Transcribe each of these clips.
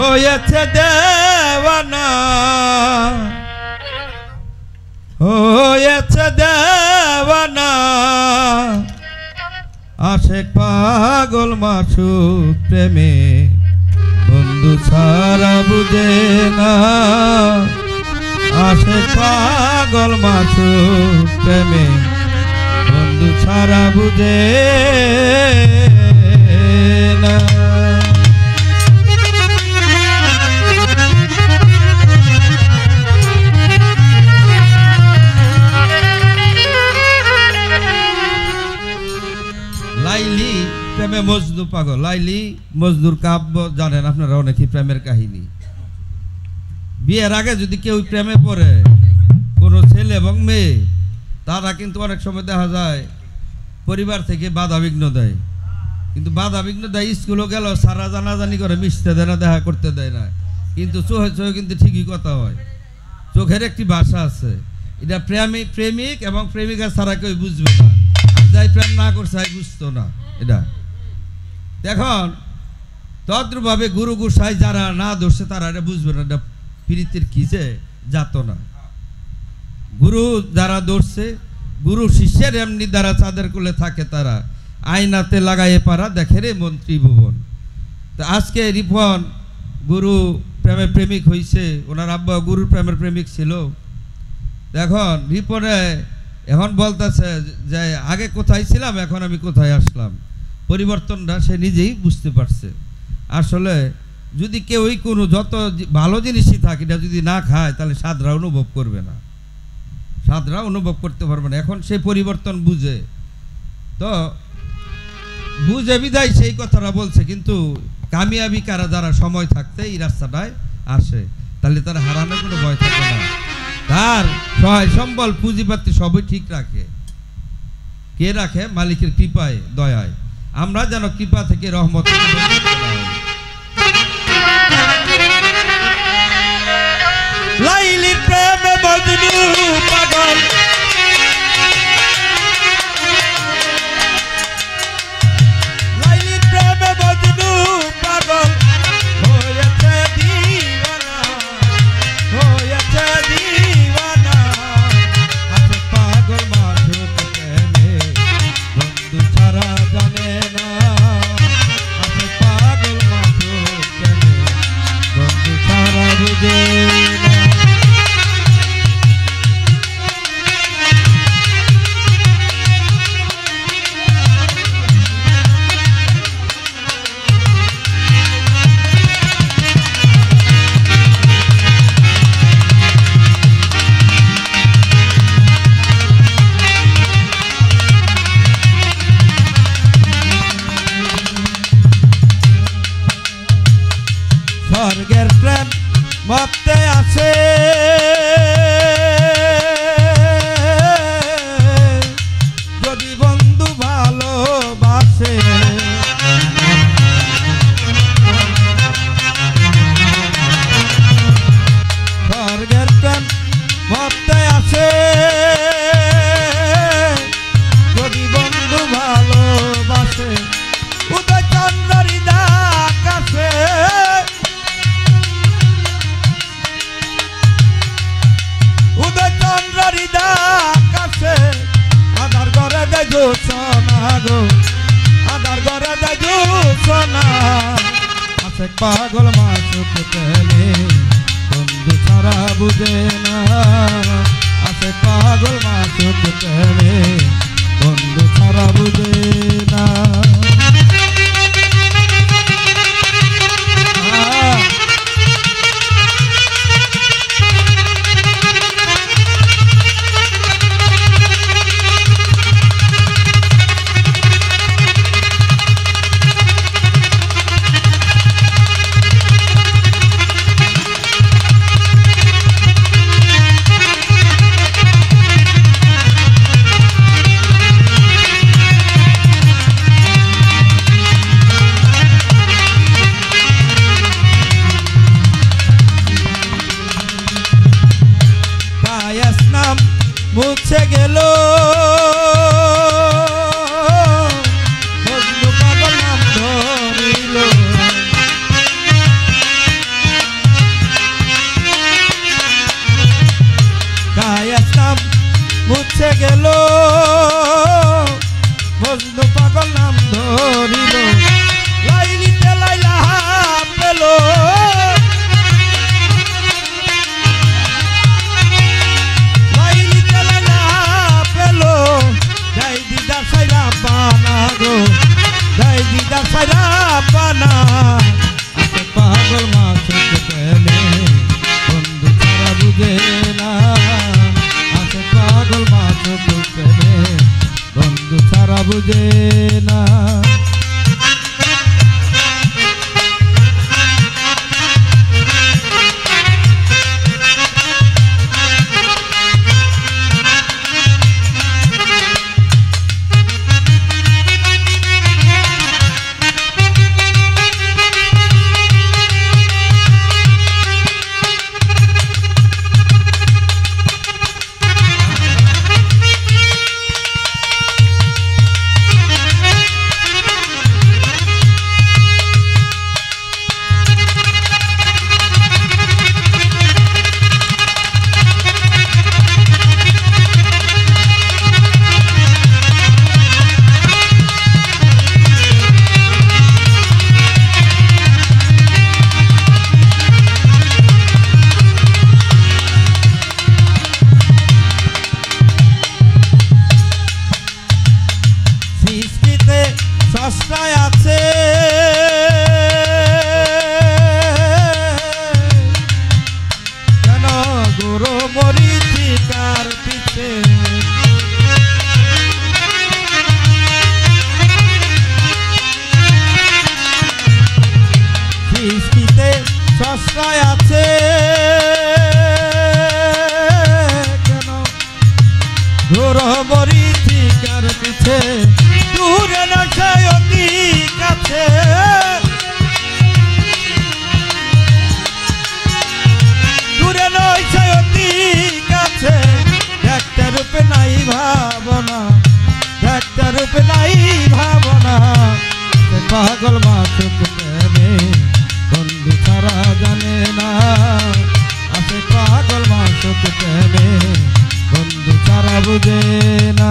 হয়েছে দেওয়ানা, হয়েছে দেওয়ানা, আশেক পাগল মাসুক প্রেমে, বন্ধু ছাড়া বুঝে না। আশেক পাগল মাসুক প্রেমে, বন্ধু ছাড়া বুঝে না। লাইলি প্রেমে মজনু পাগল। লাইলি মজনুর কাব্য জানেন আপনারা অনেকেই, প্রেমের কাহিনী। বিয়ের আগে যদি কেউ প্রেমে পড়ে, কোনো ছেলে এবং মেয়ে, তারা কিন্তু অনেক সময় দেখা যায় পরিবার থেকে বাধা বিঘ্ন দেয়। কিন্তু বাধা বিঘ্ন দেয়, স্কুলও গেল সারা জানাজানি করে, মিশতে দেয় না, দেখা করতে দেয় না, কিন্তু চোখে চোখে কিন্তু ঠিকই কথা হয়। চোখের একটি ভাষা আছে, এটা প্রেমিক এবং প্রেমিকা ছাড়া কেউ বুঝবে না। যাই প্রেম না করছে বুঝতো না এটা। দেখুন তদ্রুপভাবে গুরু গোসাই যারা না ধরছে তারা এটা বুঝবে না, এটা প্রীতির কি যে যাত না। গুরু যারা ধরছে, গুরু শিষ্যের এমনি দ্বারা চাঁদের কোলে থাকে, তারা আয়নাতে লাগাইয়ে পারা দেখে রে মন্ত্রী ভুবন। তো আজকে রিপন গুরু প্রেমের প্রেমিক হয়েছে, ওনার আব্বা গুরুর প্রেমের প্রেমিক ছিল। দেখুন রিপনে এখন বলতেছে যে আগে কোথায় ছিলাম, এখন আমি কোথায় আসলাম। পরিবর্তনটা সে নিজেই বুঝতে পারছে। আসলে যদি কেউই কোনো যত ভালো জিনিসই থাকে, এটা যদি না খায় তাহলে স্বাদরা অনুভব করবে না, স্বাদরা অনুভব করতে পারবে না। এখন সে পরিবর্তন বুঝে, তো বুঝে বিদায় সেই কথাটা বলছে। কিন্তু কামিয়াবি কারা যারা সময় থাকতে এই রাস্তাটায় আসে, তাহলে তারা হারানোর কোনো ভয় থাকে না। তার সহায় সম্বল পুঁজিপাতি সবই ঠিক রাখে। কে রাখে? মালিকের কৃপায়, দয়ায়। আমরা যেন কৃপা থেকে রহমত। লাইলির প্রেমে মজনু পাগল, লাইলির প্রেমে মজনু পাগল, হয়েছে দিওয়ানা, হয়েছে দিওয়ানা। আশেক পাগল মাসুক প্রেমে, বন্ধু ছাড়া জানে না। আশেক পাগল মাসুক প্রেমে, বন্ধু ছাড়া বুঝে না। স্বর্গের প্রেম মতে আছে, যদি বন্ধু ভালোবাসে। স্বর্গের প্রেম মতে আছে, যদি বন্ধু ভালোবাসে। উদয় চন্দ্র আকাশে, উদয় চন্দ্র আকাশে, আধার ঘরে দেখো সোনা গো, আধার ঘরে দেখো সোনা। আশেক পাগল মাসুক প্রেমে, বন্ধু ছাড়া বুঝে না। আশেক পাগল মাসুক প্রেমে, বন্ধু ছাড়া বুঝে না। পানা আছে পাগল মাসুক প্রেমে বন্ধু ছাড়া বুঝে না আছে পাগল মাসুক প্রেমে বন্ধু ছাড়া বুঝে না সস্তায় আছে কেন গুরু মরিচিকার পিছে সৃষ্টিতে সস্তায় আছে কেন গুরু মরিচিকার পিছে দূরে না যায় অতি কাছে দূরে নয় যায় অতি কাছে দেখতে রূপে নাই ভাবনা দেখতে রূপে নাই ভাবনা পাগল মাসুক প্রেমে বন্ধু ছাড়া জানে না আছে পাগল মাসুক প্রেমে বন্ধু ছাড়া বুঝে না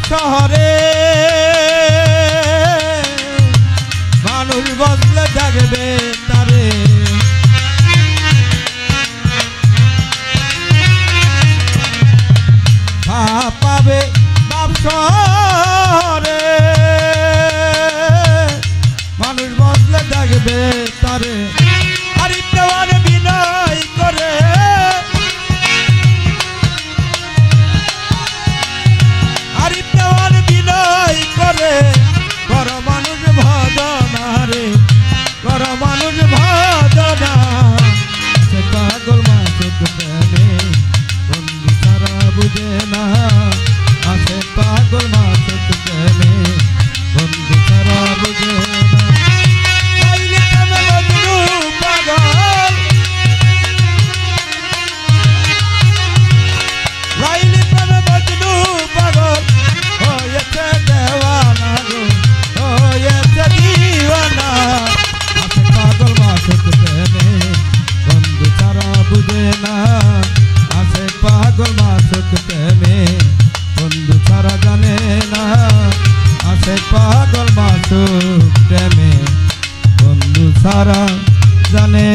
শহরে মানুষ বদলে থাকবে তারে পাবে বাপ শহরে মানুষ বদলে থাকবে তারে আরে দেওয়ার বিনয় করে কর মানুষ ভাদনা রে কর মানুষ ভাদনা সে পাগল মাসুক প্রেমে বন্ধু ছাড়া বুঝে না আছে পাগল মাসুক প্রেমে বন্ধু ছাড়া বুঝে না পাগল মাসুক প্রেমে বন্ধু ছাড়া জানে না আছে পাগল মাসুক প্রেমে বন্ধু ছাড়া জানে